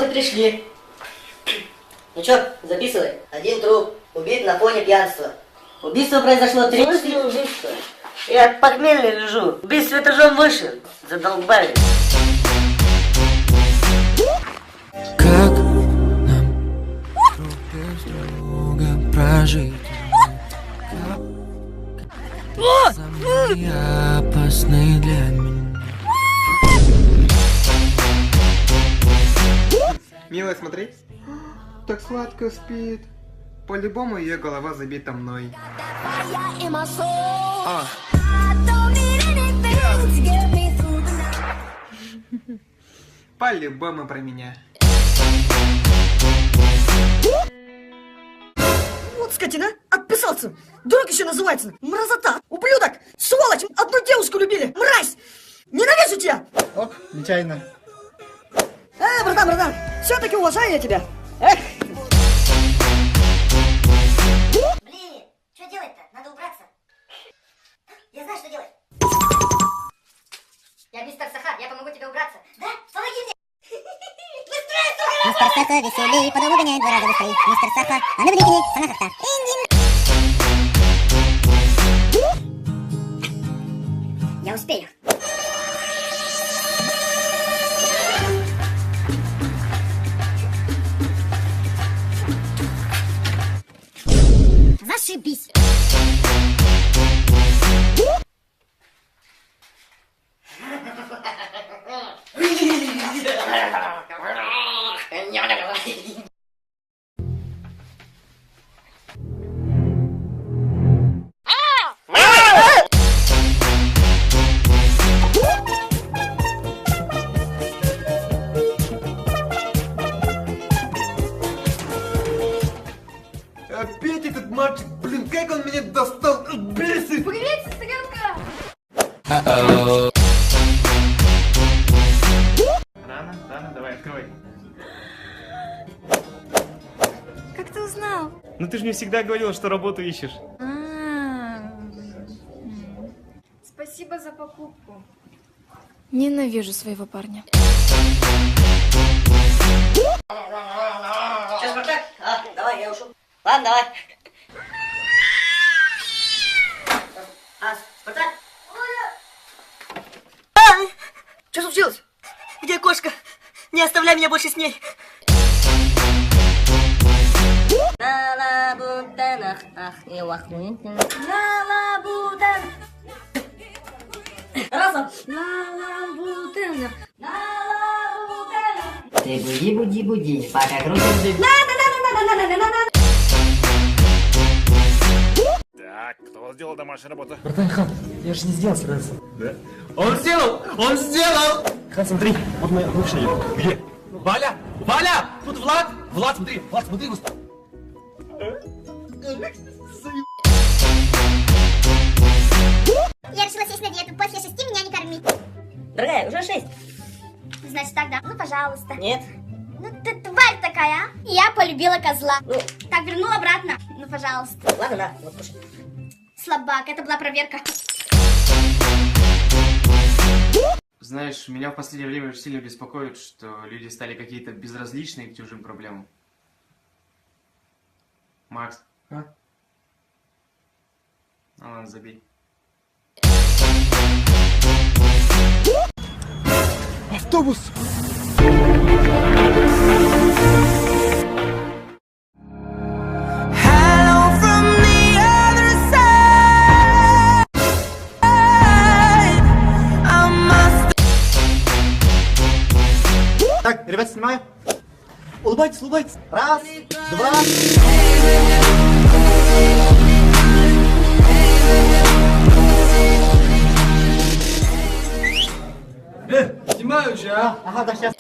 Вот и пришли. Ну чё, записывай. Один труп. Убит на фоне пьянства. Убийство произошло 3-4 убийства. Я от похмелья лежу. Убийство этажом выше. Задолбали. Как нам друг без друга прожить? Самый опасный для меня. Милая, смотри. Так сладко спит. По-любому ее голова забита мной. По-любому про меня. Вот скотина, отписался. Дурак еще называется. Мразота, ублюдок, сволочь, одну девушку любили. Мразь, ненавижу тебя. Ок, нечаянно. Братан, все-таки уважаю я тебя. Эх. Блин, что делать-то? Надо убраться. Я знаю, что делать. Я мистер Саха, я помогу тебе убраться. Да? Помоги мне! Быстрее, сука! Мистер Саха веселей, по дому гоняет 2 раза быстрее. Мистер Саха, а ну великий, Санахахта. Я успею. Зашибись. Опять этот мальчик, блин, как он меня достал, бесит! Привет, сестренка! Рано, давай, открывай. Как ты узнал? Ну ты же мне всегда говорила, что работу ищешь. Спасибо за покупку. Ненавижу своего парня. Че, Спартак? Давай, я ушел. Ладно, давай. Спартак? Что случилось? Где кошка? Не оставляй меня больше с ней. На лабутенах, ах, и вахнутен. На лабутен. Разом. На лабутенах. На лабутен. Ты буди, пока крутишь дым. Так, кто сделал домашнюю работу? Братан Хан, я же не сделал сразу. Да? Он сделал! Он сделал! Хан, смотри, вот моя бывшая. Где? Валя! Валя! Тут Влад! Влад, смотри! Влад, смотри! Я решила сесть на диету. После 6 меня не корми. Дорогая, уже 6. Значит так, да? Ну, пожалуйста. Нет. Ну, ты тварь такая, а? Я полюбила козла. Ну. Так, вернул обратно. Ну, пожалуйста. Ладно, на, вот кушай. Слабак, это была проверка. Знаешь, меня в последнее время очень сильно беспокоит, что люди стали какие-то безразличные к чужим проблемам. Макс. А? Ну ладно, забей. Автобус! Так, ребят, снимаю. Улыбайтесь, улыбайтесь. Раз, два. Снимаю же, а? Ага, да, сейчас.